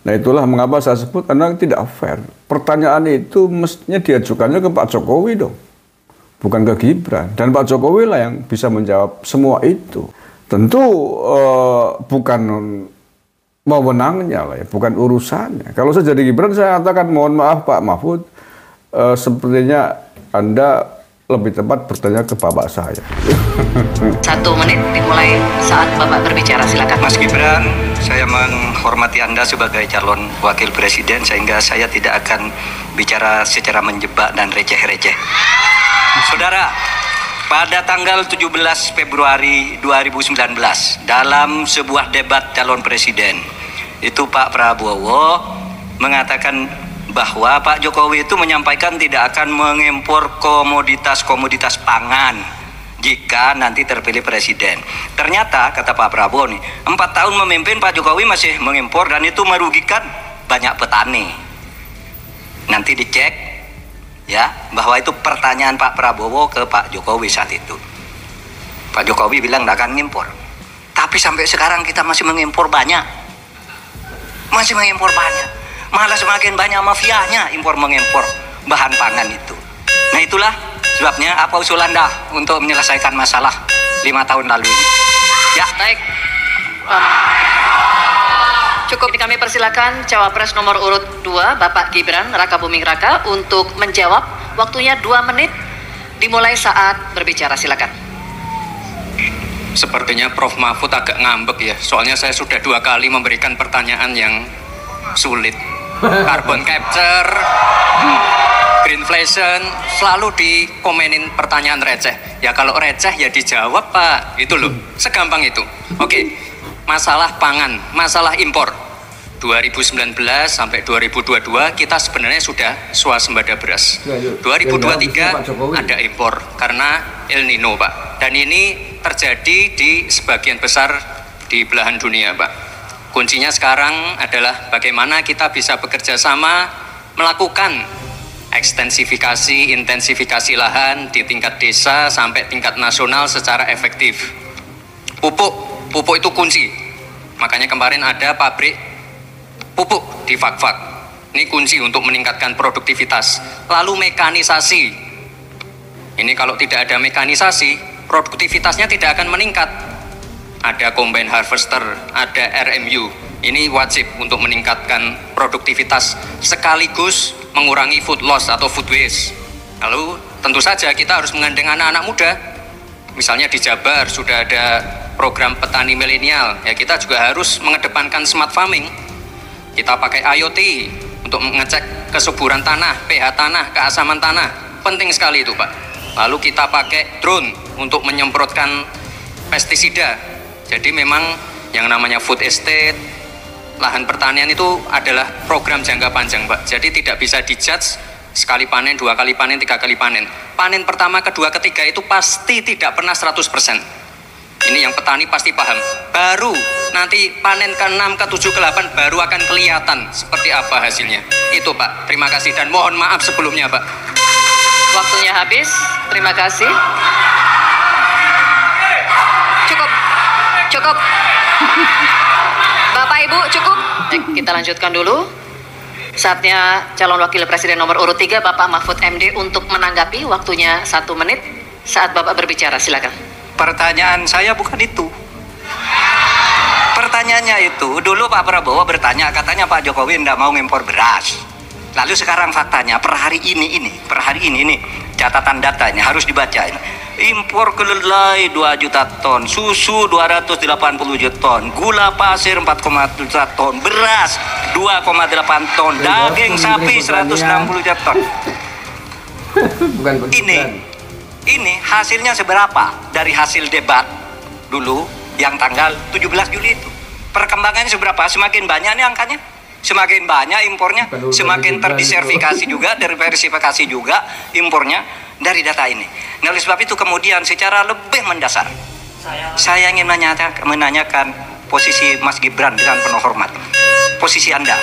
Nah itulah mengapa saya sebut karena tidak fair. Pertanyaan itu mestinya diajukannya ke Pak Jokowi dong, bukan ke Gibran. Dan Pak Jokowi lah yang bisa menjawab semua itu. Tentu bukan wewenangnya lah ya, bukan urusannya. Kalau saya jadi Gibran, saya katakan mohon maaf Pak Mahfud, sepertinya Anda lebih tepat bertanya ke bapak saya. 1 menit dimulai saat Bapak berbicara, silakan. Mas Gibran, saya menghormati Anda sebagai calon wakil presiden sehingga saya tidak akan bicara secara menjebak dan receh-receh. Saudara, pada tanggal 17 Februari 2019 dalam sebuah debat calon presiden itu Pak Prabowo mengatakan bahwa Pak Jokowi itu menyampaikan tidak akan mengimpor komoditas-komoditas pangan jika nanti terpilih presiden. Ternyata kata Pak Prabowo nih, 4 tahun memimpin Pak Jokowi masih mengimpor dan itu merugikan banyak petani. Nanti dicek ya bahwa itu pertanyaan Pak Prabowo ke Pak Jokowi saat itu. Pak Jokowi bilang tidak akan ngimpor. Tapi sampai sekarang kita masih mengimpor banyak. Masih mengimpor banyak. Malah semakin banyak mafianya impor mengimpor bahan pangan itu. Nah itulah sebabnya apa usul Anda untuk menyelesaikan masalah 5 tahun lalu ini. Ya. Baik. Cukup kami persilakan Cawapres nomor urut 2 Bapak Gibran Rakabuming Raka untuk menjawab. Waktunya 2 menit dimulai saat berbicara, silakan. Sepertinya Prof Mahfud agak ngambek ya, soalnya saya sudah 2 kali memberikan pertanyaan yang sulit. Carbon capture, greenflation, selalu dikomenin pertanyaan receh. Ya kalau receh ya dijawab Pak, gitu loh, segampang itu. Oke, masalah pangan, masalah impor 2019 sampai 2022 kita sebenarnya sudah swasembada beras. 2023 ada impor karena El Nino Pak, dan ini terjadi di sebagian besar di belahan dunia Pak. Kuncinya sekarang adalah bagaimana kita bisa bekerja sama melakukan ekstensifikasi, intensifikasi lahan di tingkat desa sampai tingkat nasional secara efektif. Pupuk itu kunci. Makanya kemarin ada pabrik pupuk di Fak-Fak. Ini kunci untuk meningkatkan produktivitas. Lalu mekanisasi. Ini kalau tidak ada mekanisasi, produktivitasnya tidak akan meningkat. Ada combine harvester, ada RMU. Ini wajib untuk meningkatkan produktivitas sekaligus mengurangi food loss atau food waste. Lalu tentu saja kita harus menggandeng anak-anak muda. Misalnya di Jabar sudah ada program petani milenial. Ya kita juga harus mengedepankan smart farming. Kita pakai IoT untuk mengecek kesuburan tanah, pH tanah, keasaman tanah. Penting sekali itu Pak. Lalu kita pakai drone untuk menyemprotkan pestisida. Jadi memang yang namanya food estate, lahan pertanian itu adalah program jangka panjang Pak. Jadi tidak bisa dijudge sekali panen, 2 kali panen, 3 kali panen. Panen pertama, kedua, ketiga itu pasti tidak pernah 100%. Ini yang petani pasti paham. Baru nanti panen ke-6, ke-7, ke-8 baru akan kelihatan seperti apa hasilnya. Itu Pak, terima kasih dan mohon maaf sebelumnya Pak. Waktunya habis, terima kasih. Cukup. Bapak Ibu cukup. Kita lanjutkan dulu. Saatnya calon wakil presiden nomor urut 3 Bapak Mahfud MD untuk menanggapi. Waktunya 1 menit saat Bapak berbicara, silakan. Pertanyaan saya bukan itu. Pertanyaannya itu dulu Pak Prabowo bertanya, katanya Pak Jokowi tidak mau impor beras. Lalu sekarang faktanya per hari ini catatan datanya harus dibaca ini. Impor kedelai 2 juta ton, susu 280 juta ton, gula pasir 4,1 juta ton, beras 2,8 ton, daging sapi 160 juta ton. Ini hasilnya seberapa dari hasil debat dulu yang tanggal 17 Juli itu? Perkembangannya seberapa? Semakin banyak nih angkanya. Semakin banyak impornya, semakin terdiversifikasi juga, diversifikasi juga impornya dari data ini. Nah, oleh sebab itu kemudian secara lebih mendasar, saya ingin menanyakan posisi Mas Gibran dengan penuh hormat. Posisi Anda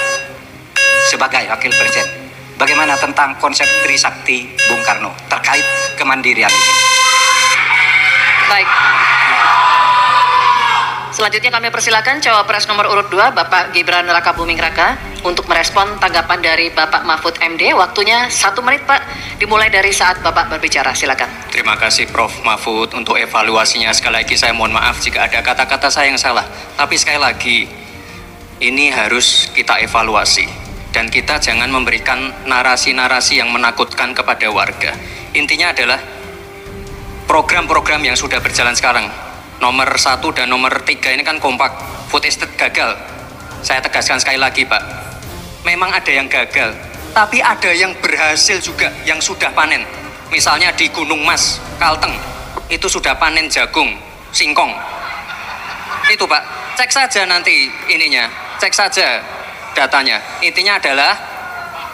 sebagai wakil presiden, bagaimana tentang konsep Trisakti Bung Karno terkait kemandirian ini? Baik. Selanjutnya kami persilakan Cawapres nomor urut 2 Bapak Gibran Rakabuming Raka untuk merespon tanggapan dari Bapak Mahfud MD. Waktunya 1 menit Pak, dimulai dari saat Bapak berbicara. Silakan. Terima kasih Prof. Mahfud untuk evaluasinya. Sekali lagi saya mohon maaf jika ada kata-kata saya yang salah. Tapi sekali lagi, ini harus kita evaluasi. Dan kita jangan memberikan narasi-narasi yang menakutkan kepada warga. Intinya adalah program-program yang sudah berjalan sekarang. Nomor 1 dan nomor 3 ini kan kompak. Food estate gagal. Saya tegaskan sekali lagi Pak. Memang ada yang gagal. Tapi ada yang berhasil juga, yang sudah panen. Misalnya di Gunung Mas, Kalteng. Itu sudah panen jagung, singkong. Itu Pak. Cek saja nanti ininya. Cek saja datanya. Intinya adalah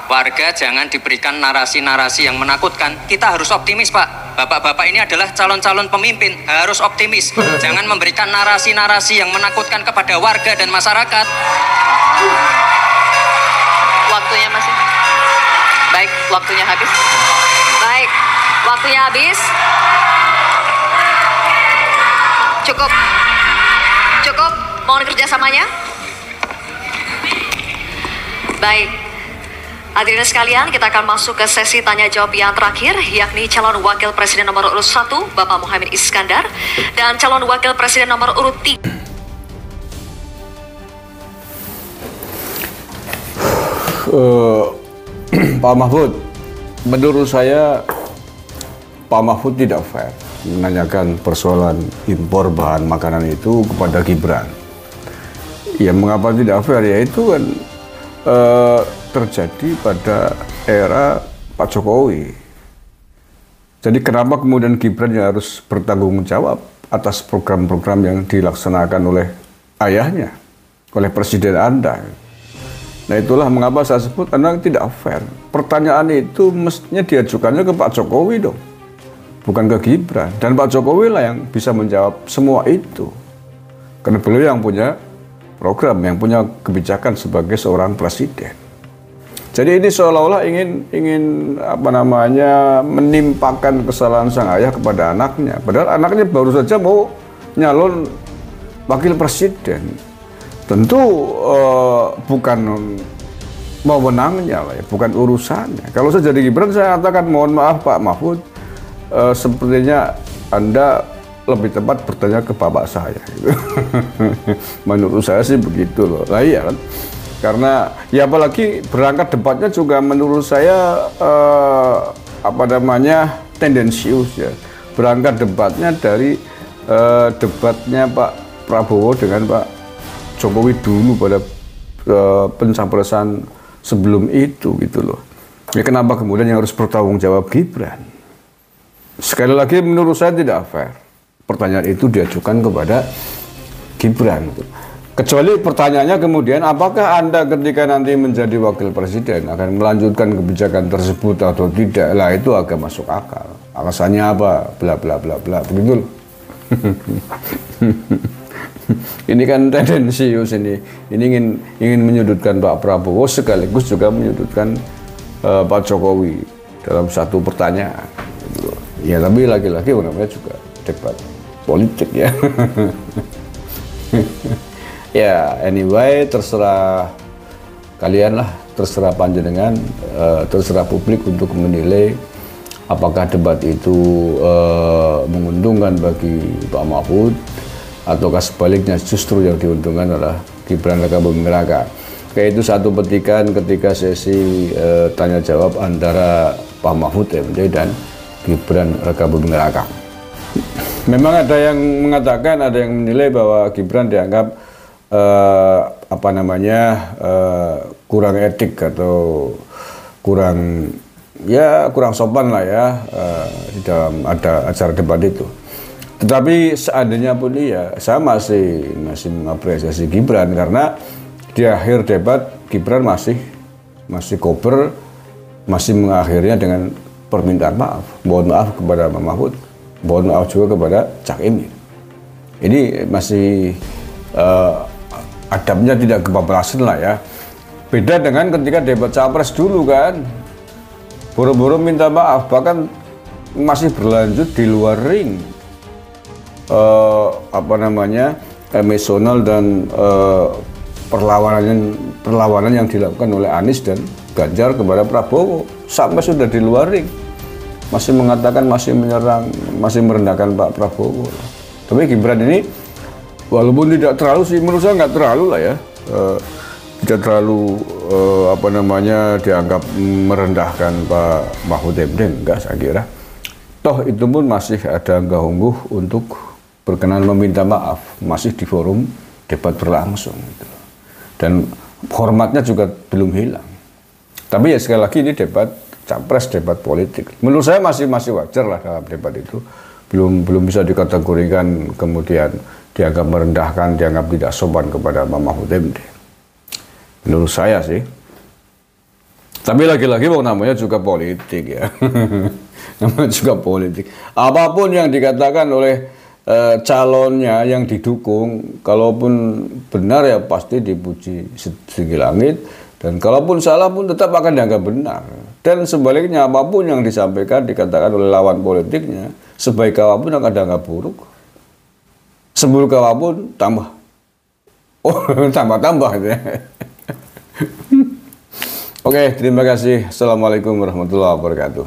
warga jangan diberikan narasi-narasi yang menakutkan. Kita harus optimis Pak. Bapak-bapak ini adalah calon-calon pemimpin, harus optimis. Jangan memberikan narasi-narasi yang menakutkan kepada warga dan masyarakat. Waktunya masih. Baik, waktunya habis. Baik, waktunya habis. Cukup. Cukup, mohon kerjasamanya. Baik. Hadirin sekalian, kita akan masuk ke sesi tanya jawab yang terakhir, yakni calon wakil presiden nomor urut 1, Bapak Muhaimin Iskandar, dan calon wakil presiden nomor urut 3. Pak Mahfud, menurut saya Pak Mahfud tidak fair menanyakan persoalan impor bahan makanan itu kepada Gibran. Ya mengapa tidak fair? Ya itu kan terjadi pada era Pak Jokowi. Jadi kenapa kemudian Gibran yang harus bertanggung jawab atas program-program yang dilaksanakan oleh ayahnya, oleh presiden Anda? Nah itulah mengapa saya sebut Anda tidak fair. Pertanyaan itu mestinya diajukannya ke Pak Jokowi dong, bukan ke Gibran. Dan Pak Jokowi lah yang bisa menjawab semua itu. Karena beliau yang punya program, yang punya kebijakan sebagai seorang presiden. Jadi ini seolah-olah ingin apa namanya menimpakan kesalahan sang ayah kepada anaknya. Padahal anaknya baru saja mau nyalon wakil presiden. Tentu bukan wewenangnya lah ya, bukan urusannya. Kalau saya jadi Gibran, saya katakan mohon maaf Pak Mahfud, sepertinya Anda lebih tepat bertanya ke bapak saya. Menurut saya sih begitu loh. Lah iya kan. Karena ya apalagi berangkat debatnya juga menurut saya apa namanya tendensius ya. Berangkat debatnya dari debatnya Pak Prabowo dengan Pak Jokowi dulu pada pencapresan sebelum itu gitu loh. Ya kenapa kemudian yang harus bertanggung jawab Gibran? Sekali lagi menurut saya tidak fair. Pertanyaan itu diajukan kepada Gibran. Gitu. Kecuali pertanyaannya kemudian, apakah Anda ketika nanti menjadi wakil presiden akan melanjutkan kebijakan tersebut atau tidak? Lah itu agak masuk akal. Alasannya apa? Bla bla bla bla. Begitu loh. Ini kan tendensius ini. Ini ingin menyudutkan Pak Prabowo sekaligus juga menyudutkan Pak Jokowi dalam satu pertanyaan. Gitu. Ya tapi lagi-lagi namanya juga debat politik ya. Ya, anyway, terserah kalian lah, terserah panjenengan, terserah publik untuk menilai apakah debat itu menguntungkan bagi Pak Mahfud ataukah sebaliknya justru yang diuntungkan adalah Gibran Rakabuming Raka. Kayak itu satu petikan ketika sesi tanya jawab antara Pak Mahfud MD dan Gibran Rakabuming Raka. Memang ada yang mengatakan, ada yang menilai bahwa Gibran dianggap apa namanya kurang etik atau kurang sopan lah ya di dalam ada acara debat itu. Tetapi seandainya pun iya, saya masih mengapresiasi Gibran karena di akhir debat Gibran masih kober, masih mengakhirnya dengan permintaan maaf, mohon maaf kepada Pak Mahfud, mohon maaf juga kepada Cak Imin. Ini masih adabnya tidak kebablasan lah ya. Beda dengan ketika debat capres dulu kan, boro-boro minta maaf, bahkan masih berlanjut di luar ring. Apa namanya, emosional dan perlawanan yang dilakukan oleh Anies dan Ganjar kepada Prabowo sampai sudah di luar ring masih mengatakan, masih menyerang, masih merendahkan Pak Prabowo. Tapi Gibran ini walaupun tidak terlalu sih, menurut saya nggak terlalu lah ya, tidak terlalu dianggap merendahkan Pak Mahfud MD, enggak saya kira. Toh itu pun masih ada unggah-ungguh untuk berkenan meminta maaf, masih di forum debat berlangsung gitu. Dan hormatnya juga belum hilang. Tapi ya sekali lagi ini debat capres, debat politik. Menurut saya masih wajar lah dalam debat itu. Belum bisa dikategorikan kemudian dianggap merendahkan, dianggap tidak sopan kepada Pak Mahfud MD. Menurut saya sih. Tapi lagi-lagi namanya juga politik ya. Namanya juga politik. Apapun yang dikatakan oleh calonnya yang didukung, kalaupun benar ya pasti dipuji setinggi langit, dan kalaupun salah pun tetap akan dianggap benar. Dan sebaliknya apapun yang disampaikan, dikatakan oleh lawan politiknya, sebaik apapun akan dianggap buruk. Seburuk apapun tambah. Oh, tambah-tambah gitu ya. Oke, terima kasih. Assalamualaikum warahmatullahi wabarakatuh.